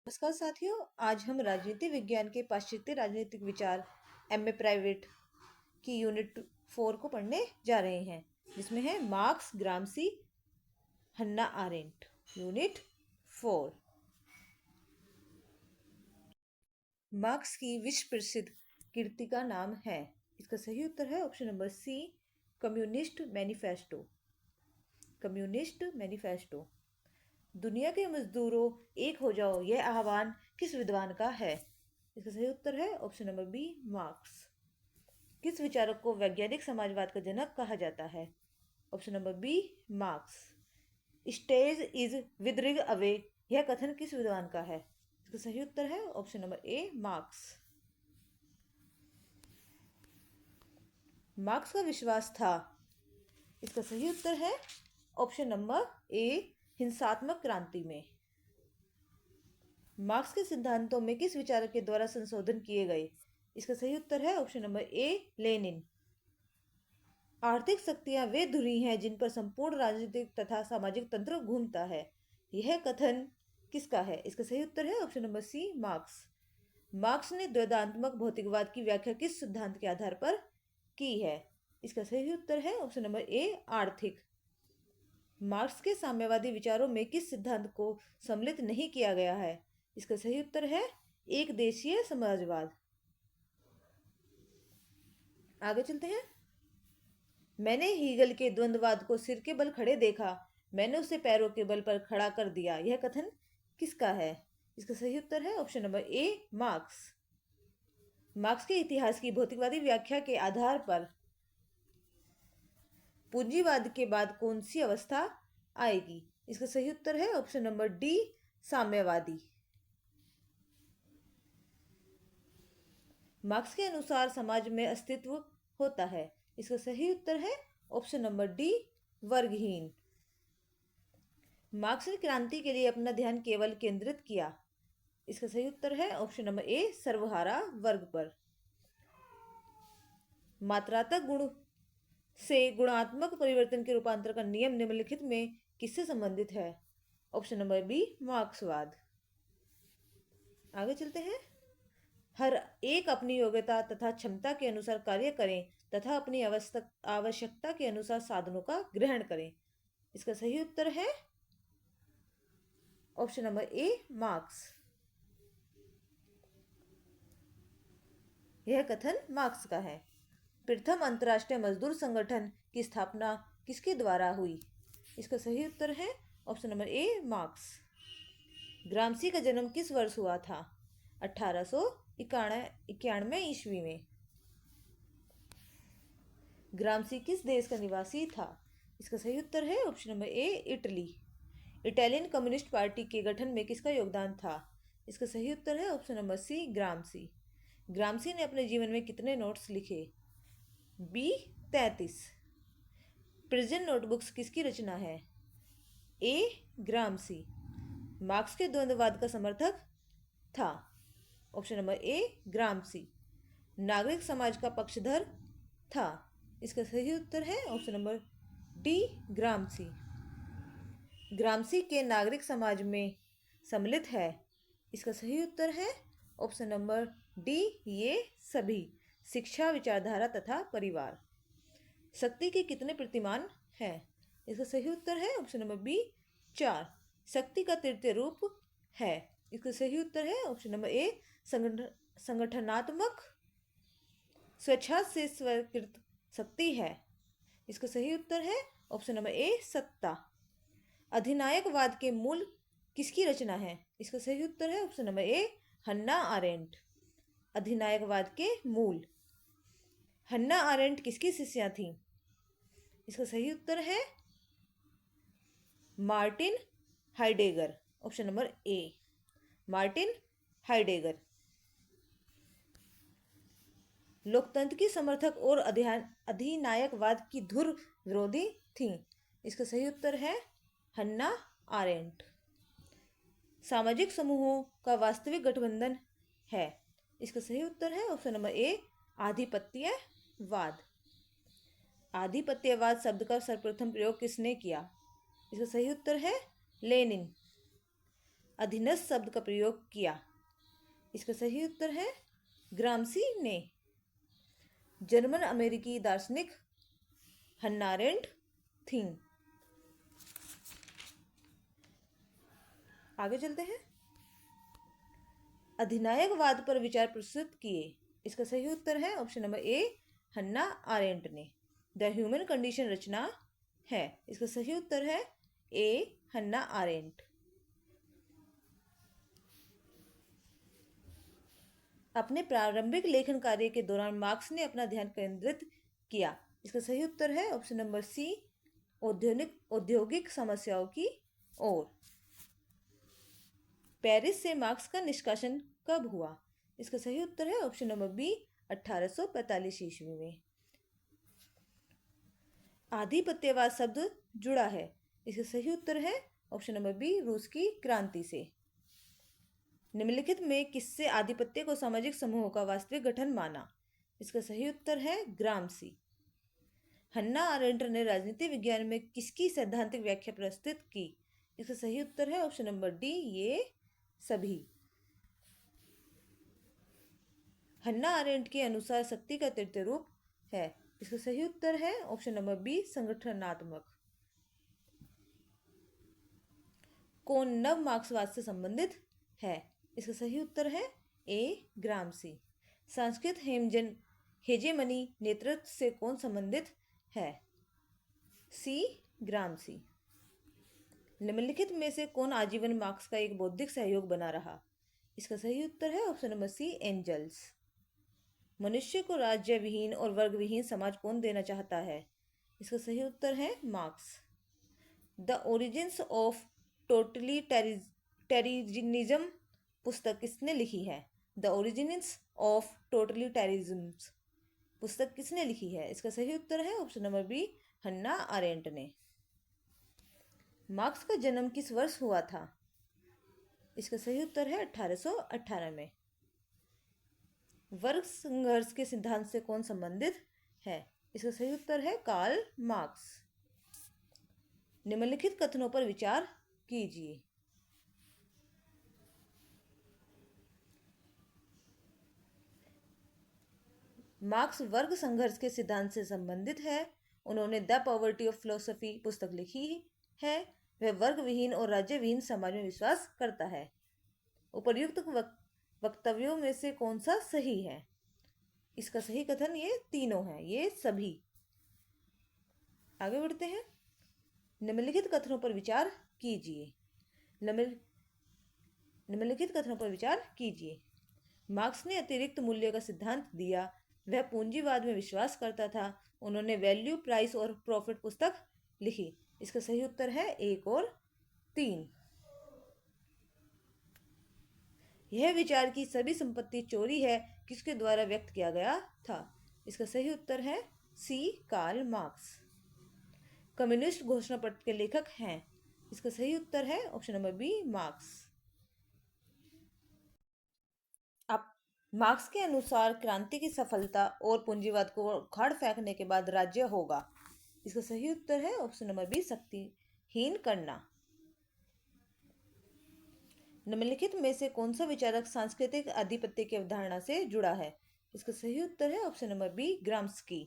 नमस्कार साथियों, आज हम राजनीति विज्ञान के पाश्चात्य राजनीतिक विचार एमए प्राइवेट की यूनिट 4 को पढ़ने जा रहे हैं, जिसमें है Marx, Gramsci, Hannah Arendt. Unit 4। Marx की विश्व प्रसिद्ध कृति का नाम है। इसका सही उत्तर है option number C, Communist Manifesto. Communist Manifesto. दुनिया के मजदूरों, एक हो जाओ, यह आह्वान किस विद्वान का है? इसका सही उत्तर है ऑप्शन नंबर बी, मार्क्स। किस विचारक को वैज्ञानिक समाजवाद का जनक कहा जाता है? Option number B, Marx. State is withering away, यह कथन किस विद्वान का है? इसका सही उत्तर है ऑप्शन नंबर ए, मार्क्स। मार्क्स का विश्वास था। इसका सही उत्तर है ऑप्शन नंबर ए, हिंसात्मक क्रांति में। मार्क्स के सिद्धांतों में किस विचारक के द्वारा संशोधन किए गए? इसका सही उत्तर है ऑप्शन नंबर ए, लेनिन। आर्थिक शक्तियां वे धुरी हैं जिन पर संपूर्ण राजनीतिक तथा सामाजिक तंत्र घूमता है। यह कथन किसका है? इसका सही उत्तर है option number C, Marx. Marx ने द्वैधात्मक भौतिकवाद की व्याख्या किस सिद्धांत के आधार पर की है? इसका सही उत्तर है ऑप्शन नंबर ए, आर्थिक। मार्क्स के साम्यवादी विचारों में किस सिद्धांत को सम्मिलित नहीं किया गया है? इसका सही उत्तर है एक देशीय समाजवाद। आगे चलते हैं। मैंने हीगल के द्वंद्ववाद को सिर के बल खड़े देखा, मैंने उसे पैरों के बल पर खड़ा कर दिया, यह कथन किसका है? इसका सही उत्तर है ऑप्शन नंबर ए, मार्क्स। मार्क्स के इतिहास की भौतिकवादी व्याख्या के आधार पर पूंजीवाद के बाद कौन सी अवस्था आएगी? इसका सही उत्तर है ऑप्शन नंबर डी, साम्यवादी। मार्क्स के अनुसार समाज में अस्तित्व होता है। इसका सही उत्तर है ऑप्शन नंबर डी, वर्गहीन। मार्क्स ने क्रांति के लिए अपना ध्यान केवल केंद्रित किया। इसका सही उत्तर है ऑप्शन नंबर ए, सर्वहारा वर्ग पर। मात्रात्मक गुण से गुणात्मक परिवर्तन के रूपांतर का नियम निम्नलिखित में किससे संबंधित है? ऑप्शन नंबर बी, मार्क्सवाद। आगे चलते हैं। हर एक अपनी योग्यता तथा क्षमता के अनुसार कार्य करें तथा अपनी आवश्यकता के अनुसार साधनों का ग्रहण करें। इसका सही उत्तर है ऑप्शन नंबर ए, मार्क्स। यह कथन मार्क्स का है। प्रथम अंतर्राष्ट्रीय मजदूर संगठन की स्थापना किसके द्वारा हुई? इसका सही उत्तर है ऑप्शन नंबर ए, मार्क्स। ग्रामसी का जन्म किस वर्ष हुआ था? 1891 ईस्वी में। ग्रामसी किस देश का निवासी था? इसका सही उत्तर है ऑप्शन नंबर ए, इटली। इटालियन कम्युनिस्ट पार्टी के गठन में किसका योगदान था? इसका सही उत्तर है ऑप्शन नंबर सी, ग्रामसी। ग्रामसी ने अपने जीवन में कितने नोट्स लिखे? बी, 33। प्रिजन नोटबुक्स किसकी रचना है? ए, ग्रामसी। मार्क्स के द्वंद्ववाद का समर्थक था। Option number A, Gramsci. नागरिक समाज का पक्षधर था। इसका सही उत्तर है option number D, Gramsci. Gramsci के नागरिक समाज में सम्मिलित है। इसका सही उत्तर है ऑप्शन नंबर डी, ये सभी। शिक्षा, विचारधारा तथा परिवार। शक्ति के कितने प्रतिमान हैं? इसका सही उत्तर है ऑप्शन नंबर बी, 4। शक्ति का तृतीय रूप है। इसका सही उत्तर है ऑप्शन नंबर ए, संगठनात्मक स्वेच्छा से स्वीकृत शक्ति है। इसका सही उत्तर है ऑप्शन नंबर ए, सत्ता। अधिनायकवाद के मूल किसकी रचना है? इसका सही उत्तर है option number A, Hannah Arendt. अधिनायकवाद के मूल। हन्ना आरेंट किसकी शिष्या थी? इसका सही उत्तर है मार्टिन हाइडेगर। ऑप्शन नंबर ए, मार्टिन हाइडेगर। लोकतंत्र की समर्थक और अधिनायकवाद की धुर विरोधी थी। इसका सही उत्तर है हन्ना आरेंट। सामाजिक समूहों का वास्तविक गठबंधन है। इसका सही उत्तर है ऑप्शन नंबर ए, आधिपत्यवाद। आधिपत्यवाद शब्द का सर्वप्रथम प्रयोग किसने किया? इसका सही उत्तर है लेनिन। अधीनस्थ शब्द का प्रयोग किया? इसका सही उत्तर है ग्रामसी ने। जर्मन अमेरिकी दार्शनिक हन्ना अरेंट थी। आगे चलते हैं। अधिनायकवाद पर विचार प्रस्तुत किए? इसका सही उत्तर है option number A, Hannah Arendt ने। द ह्यूमन कंडीशन रचना है। इसका सही उत्तर है ए, हन्ना आरेंट। अपने प्रारंभिक लेखन कार्य के दौरान मार्क्स ने अपना ध्यान केंद्रित किया? इसका सही उत्तर है ऑप्शन नंबर सी, औद्योगिक समस्याओं की ओर। पेरिस से मार्क्स का निष्कासन कब हुआ? इसका सही उत्तर है ऑप्शन नंबर बी, 1845 ईस्वी में। आधिपत्यवाद शब्द जुड़ा है? इसका सही उत्तर है ऑप्शन नंबर बी, रूस की क्रांति से। निम्नलिखित में किससे आधिपत्य को सामाजिक समूहों का वास्तविक गठन माना? इसका सही उत्तर है ग्रामसी। हन्ना अरेंट ने राजनीति विज्ञान में किसकी सैद्धांतिक व्याख्या प्रस्तुत की? इसका सही उत्तर है ऑप्शन नंबर डी, ये सभी। हन्ना अरेंट के अनुसार शक्ति का तृतीय रूप है। इसका सही उत्तर है ऑप्शन नंबर बी, संगठनात्मक। कौन नव मार्क्सवाद से संबंधित है? इसका सही उत्तर है ए, ग्रामसी। संस्कृत हेजेमनी नेतृत्व से कौन संबंधित है? सी, ग्रामसी। निम्नलिखित में से कौन आजीवन मार्क्स का एक बौद्धिक सहयोग बना रहा? इसका सही उत्तर है ऑप्शन नंबर सी, एंजल्स। मनुष्य को राज्य विहीन और वर्ग विहीन समाज कौन देना चाहता है? इसका सही उत्तर है मार्क्स। द ओरिजिन्स ऑफ टोटलिटेरिज्म पुस्तक किसने लिखी है? द ओरिजिन्स ऑफ टोटलिटेरिज्म पुस्तक किसने लिखी है? इसका सही उत्तर है ऑप्शन नंबर बी, हन्ना अरेंट ने। मार्क्स का जन्म किस वर्ष हुआ था? इसका सही उत्तर है 1818 में। वर्ग संघर्ष के सिद्धांत से कौन संबंधित है? इसका सही उत्तर है कार्ल मार्क्स। निम्नलिखित कथनों पर विचार कीजिए। मार्क्स वर्ग संघर्ष के सिद्धांत से संबंधित है। उन्होंने द पॉवर्टी ऑफ फिलोसफी पुस्तक लिखी है। वह वर्ग विहीन और राज्य विहीन समाज में विश्वास करता है। उपर्युक्त वक्तव्यों में से कौन सा सही है? इसका सही कथन ये तीनों है, ये सभी। आगे बढ़ते हैं। निम्नलिखित कथनों पर विचार कीजिए। निम्नलिखित कथनों पर विचार कीजिए। मार्क्स ने अतिरिक्त मूल्य का सिद्धांत दिया। वह पूंजीवाद में विश्वास करता था। उन्होंने वैल्यू, प्राइस और प्रॉफिट पुस्तक लिखी। इसका सही उत्तर है 1 और 3। यह विचार की सभी संपत्ति चोरी है किसके द्वारा व्यक्त किया गया था? इसका सही उत्तर है सी, कार्ल मार्क्स। कम्युनिस्ट घोषणा पत्र के लेखक हैं? इसका सही उत्तर है ऑप्शन नंबर बी, मार्क्स। अब मार्क्स के अनुसार क्रांति की सफलता और पूंजीवाद को उखाड़ फेंकने के बाद राज्य होगा। इसका सही उत्तर है ऑप्शन नंबर बी, शक्तिहीन करना। निम्नलिखित में से कौन सा विचारक सांस्कृतिक आधिपत्य की अवधारणा से जुड़ा है? इसका सही उत्तर है option number B, Gramsci.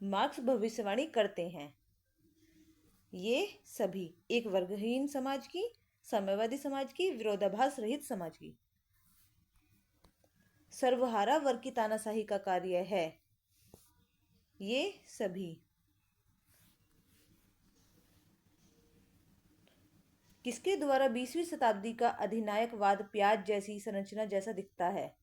Marx भविष्यवाणी करते हैं? ये सभी। एक वर्गहीन समाज की, साम्यवादी समाज की, विरोधाभास रहित समाज की। सर्वहारा वर्ग की तानाशाही का कार्य है? ये सभी। किसके द्वारा 20वीं शताब्दी का अधिनायकवाद प्याज जैसी संरचना जैसा दिखता है?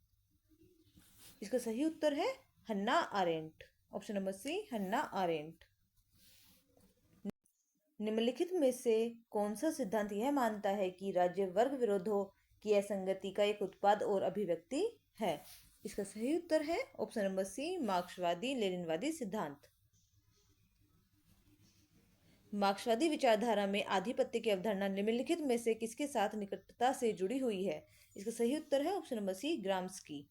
इसका सही उत्तर है हन्ना अरेंट। ऑप्शन नंबर सी, हन्ना अरेंट। निम्नलिखित में से कौन सा सिद्धांत यह मानता है कि राज्य वर्ग विरोधों की असंगति का एक उत्पाद और अभिव्यक्ति है? इसका सही उत्तर है ऑप्शन नंबर सी, मार्क्सवादी लेनिनवादी सिद्धांत। मार्क्सवादी विचारधारा में आधिपत्य की अवधारणा निम्नलिखित में से किसके साथ निकटता से जुड़ी हुई है? इसका सही उत्तर है ऑप्शन नंबर सी, ग्राम्स्की।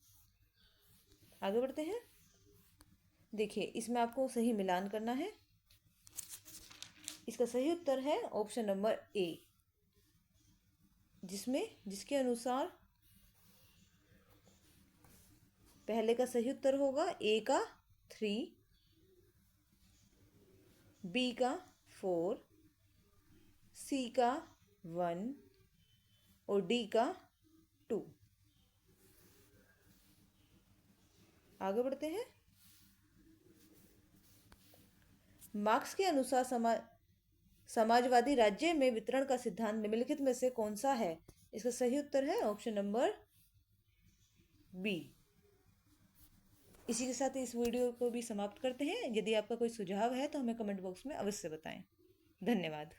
आगे बढ़ते हैं। देखिए, इसमें आपको सही मिलान करना है। इसका सही उत्तर है ऑप्शन नंबर ए। जिसके अनुसार पहले का सही उत्तर होगा ए का 3, बी का 4, सी का 1 और डी का 2। आगे बढ़ते हैं। मार्क्स के अनुसार समाजवादी राज्य में वितरण का सिद्धांत निम्नलिखित में से कौन सा है? इसका सही उत्तर है ऑप्शन नंबर बी। इसी के साथ इस वीडियो को भी समाप्त करते हैं। यदि आपका कोई सुझाव है तो हमें कमेंट बॉक्स में अवश्य बताएं। धन्यवाद।